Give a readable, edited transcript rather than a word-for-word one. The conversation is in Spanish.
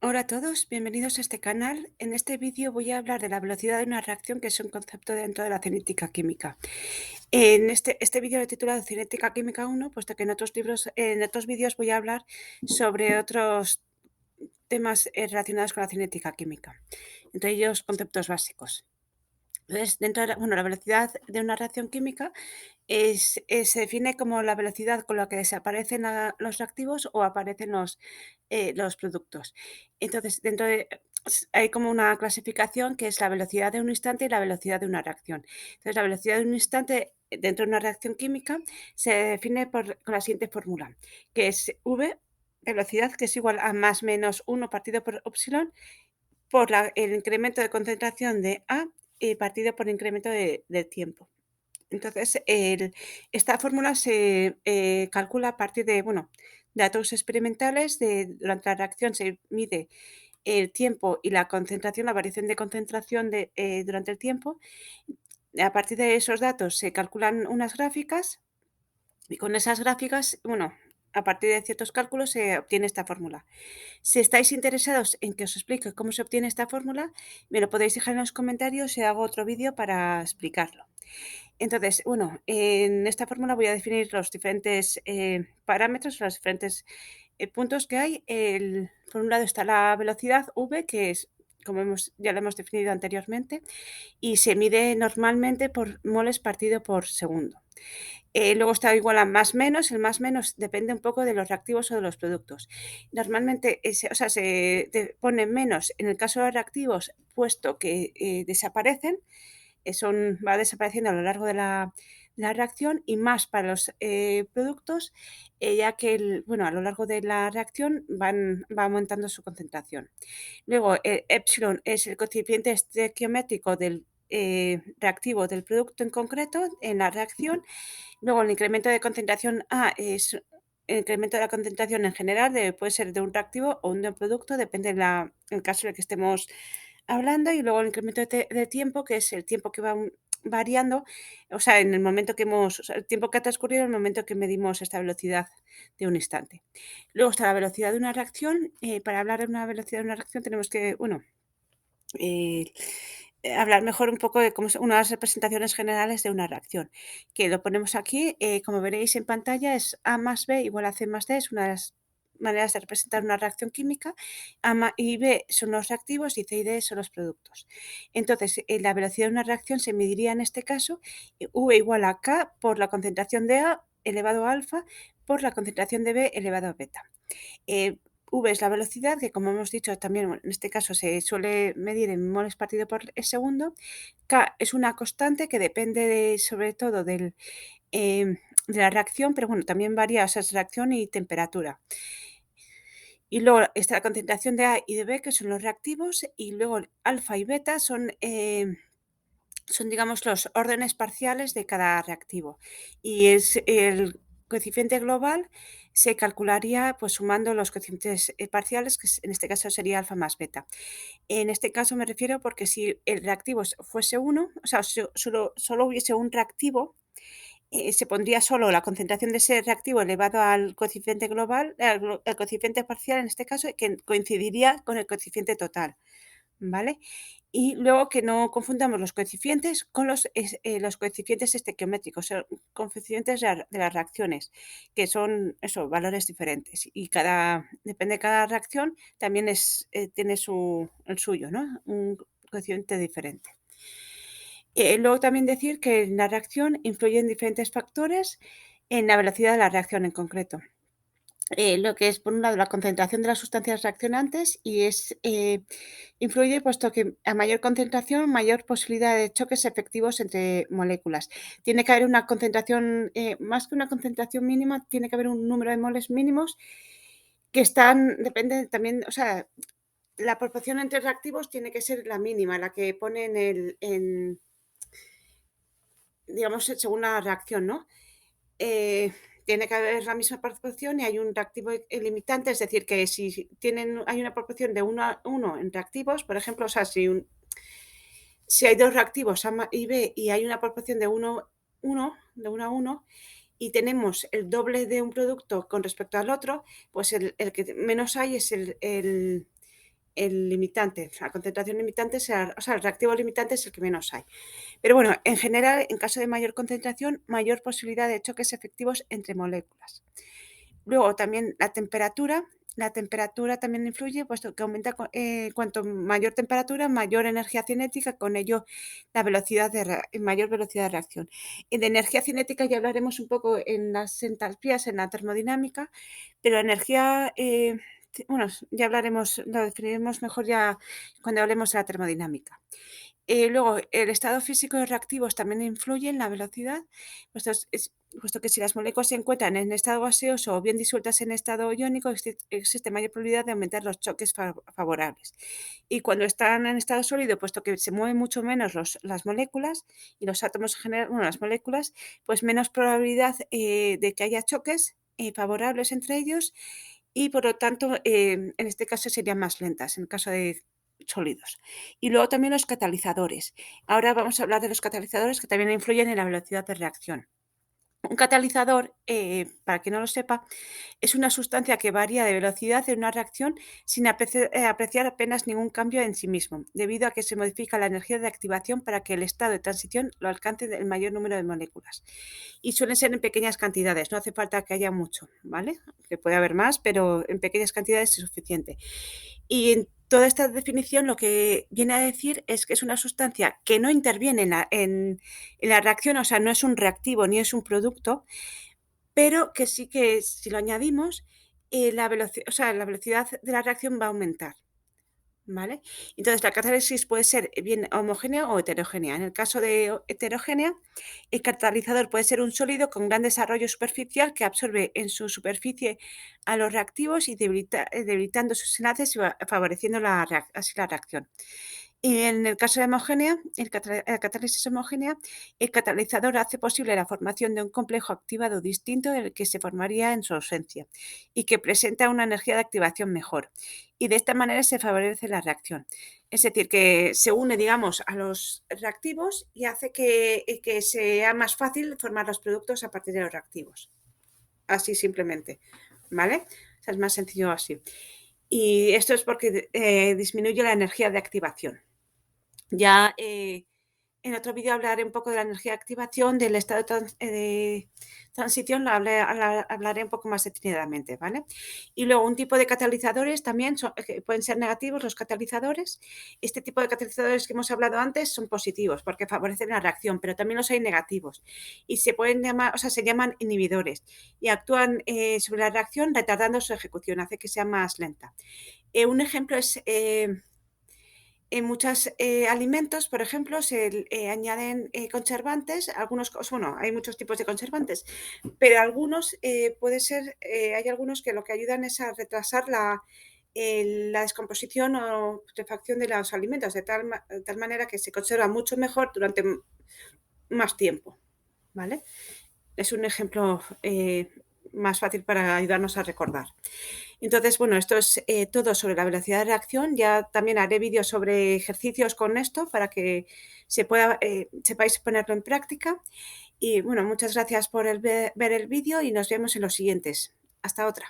Hola a todos, bienvenidos a este canal. En este vídeo voy a hablar de la velocidad de una reacción, que es un concepto dentro de la cinética química. En este vídeo lo he titulado Cinética Química 1, puesto que en otros vídeos voy a hablar sobre otros temas relacionados con la cinética química, entre ellos conceptos básicos. Entonces, dentro de la velocidad de una reacción química se define como la velocidad con la que desaparecen los reactivos o aparecen los productos. Entonces, hay como una clasificación que es la velocidad de un instante y la velocidad de una reacción. Entonces, la velocidad de un instante dentro de una reacción química se define con la siguiente fórmula, que es V, velocidad, que es igual a más menos uno partido por epsilon, por el incremento de concentración de A partido por incremento de tiempo. Entonces, esta fórmula se calcula a partir de, bueno, datos experimentales. Durante la reacción se mide el tiempo y la concentración, la variación de concentración durante el tiempo. A partir de esos datos se calculan unas gráficas y con esas gráficas, bueno, a partir de ciertos cálculos se obtiene esta fórmula. Si estáis interesados en que os explique cómo se obtiene esta fórmula, me lo podéis dejar en los comentarios y hago otro vídeo para explicarlo. Entonces, bueno, en esta fórmula voy a definir los diferentes parámetros, los diferentes puntos que hay. Por un lado está la velocidad v, que es, como ya lo hemos definido anteriormente, y se mide normalmente por moles partido por segundo. Luego está igual a más menos. El más menos depende un poco de los reactivos o de los productos. Normalmente, se pone menos en el caso de los reactivos, puesto que desaparecen, va desapareciendo a lo largo de la reacción, y más para los productos, ya que a lo largo de la reacción va aumentando su concentración. Luego, epsilon es el coeficiente estequiométrico del reactivo del producto en concreto en la reacción. Luego, el incremento de concentración A es el incremento de la concentración en general, puede ser de un reactivo o de un producto, depende del caso en el que estemos hablando. Y luego el incremento de tiempo, que es el tiempo que va variando, o sea, el tiempo que ha transcurrido en el momento que medimos esta velocidad de un instante. Luego está la velocidad de una reacción. Para hablar de una velocidad de una reacción tenemos que, eh, hablar mejor un poco de cómo son unas representaciones generales de una reacción, que lo ponemos aquí. Como veréis en pantalla, es A más B igual a C más D, es una de las maneras de representar una reacción química. Y B son los reactivos y C y D son los productos. Entonces, la velocidad de una reacción se mediría en este caso V igual a K por la concentración de A elevado a alfa por la concentración de B elevado a beta. V es la velocidad, que como hemos dicho también, en este caso se suele medir en moles partido por el segundo. K es una constante que depende sobre todo de la reacción, pero bueno, también varía, o sea, es reacción y temperatura. Y luego está la concentración de A y de B, que son los reactivos, y luego alfa y beta son, digamos, los órdenes parciales de cada reactivo. Y es el coeficiente global se calcularía pues sumando los coeficientes parciales, que en este caso sería alfa más beta. En este caso me refiero porque si el reactivo fuese uno, o sea, solo hubiese un reactivo, se pondría solo la concentración de ese reactivo elevado al coeficiente global, al coeficiente parcial en este caso, que coincidiría con el coeficiente total, ¿vale? Y luego que no confundamos los coeficientes con los coeficientes estequiométricos, coeficientes de las reacciones, que son eso, valores diferentes. Y depende de cada reacción, también tiene el suyo, ¿no? Un coeficiente diferente. Luego también decir que en la reacción influyen diferentes factores en la velocidad de la reacción en concreto. Lo que es, por un lado, la concentración de las sustancias reaccionantes, y influye puesto que a mayor concentración, mayor posibilidad de choques efectivos entre moléculas. Tiene que haber una concentración, más que una concentración mínima, tiene que haber un número de moles mínimos depende también, o sea, la proporción entre reactivos tiene que ser la mínima, la que pone digamos, según la reacción, ¿no? Eh, Tiene que haber la misma proporción y hay un reactivo limitante, es decir, que si hay una proporción de 1 a 1 en reactivos, por ejemplo, o sea, si hay dos reactivos A y B y hay una proporción de 1 a 1, y tenemos el doble de un producto con respecto al otro, pues el que menos hay es el limitante, la concentración limitante, o sea, el reactivo limitante es el que menos hay. Pero bueno, en general, en caso de mayor concentración, mayor posibilidad de choques efectivos entre moléculas. Luego también la temperatura también influye, puesto que aumenta, cuanto mayor temperatura, mayor energía cinética, con ello la velocidad mayor velocidad de reacción. Y de energía cinética ya hablaremos un poco en las entalpías, en la termodinámica, pero energía, bueno, ya hablaremos, lo definiremos mejor ya cuando hablemos de la termodinámica. Luego, el estado físico de los reactivos también influye en la velocidad, puesto que si las moléculas se encuentran en estado gaseoso o bien disueltas en estado iónico, existe mayor probabilidad de aumentar los choques favorables. Y cuando están en estado sólido, puesto que se mueven mucho menos las moléculas y los átomos en general, bueno, las moléculas, pues menos probabilidad de que haya choques favorables entre ellos y por lo tanto, en este caso serían más lentas, en el caso de sólidos. Y luego también los catalizadores. Ahora vamos a hablar de los catalizadores que también influyen en la velocidad de reacción. Un catalizador, para quien no lo sepa, es una sustancia que varía de velocidad en una reacción sin apreciar apenas ningún cambio en sí mismo, debido a que se modifica la energía de activación para que el estado de transición lo alcance el mayor número de moléculas. Y suelen ser en pequeñas cantidades, no hace falta que haya mucho, ¿vale? Que puede haber más, pero en pequeñas cantidades es suficiente. Y en toda esta definición lo que viene a decir es que es una sustancia que no interviene en la reacción, o sea, no es un reactivo ni es un producto, pero que sí que si lo añadimos, la velocidad de la reacción va a aumentar. ¿Vale? Entonces, la catálisis puede ser bien homogénea o heterogénea. En el caso de heterogénea, el catalizador puede ser un sólido con gran desarrollo superficial que absorbe en su superficie a los reactivos y debilitando sus enlaces y favoreciendo así la reacción. Y en el caso de homogénea, la catálisis homogénea, el catalizador hace posible la formación de un complejo activado distinto del que se formaría en su ausencia y que presenta una energía de activación mejor. Y de esta manera se favorece la reacción. Es decir, que se une, digamos, a los reactivos y hace que sea más fácil formar los productos a partir de los reactivos. Así simplemente, ¿vale? O sea, es más sencillo así. Y esto es porque disminuye la energía de activación. Ya en otro vídeo hablaré un poco de la energía de activación, del estado de transición, hablaré un poco más detenidamente, ¿vale? Y luego un tipo de catalizadores también que pueden ser negativos los catalizadores. Este tipo de catalizadores que hemos hablado antes son positivos porque favorecen la reacción, pero también los hay negativos y se pueden llamar, o sea, se llaman inhibidores y actúan sobre la reacción retardando su ejecución, hace que sea más lenta. Un ejemplo es en muchos alimentos, por ejemplo, se añaden conservantes, bueno, hay muchos tipos de conservantes, pero algunos hay algunos que lo que ayudan es a retrasar la descomposición o putrefacción de los alimentos, de tal manera que se conserva mucho mejor durante más tiempo, ¿vale? Es un ejemplo más fácil para ayudarnos a recordar. Entonces, bueno, esto es todo sobre la velocidad de reacción. Ya también haré vídeos sobre ejercicios con esto para que sepáis ponerlo en práctica. Y bueno, muchas gracias por ver el vídeo y nos vemos en los siguientes. Hasta otra.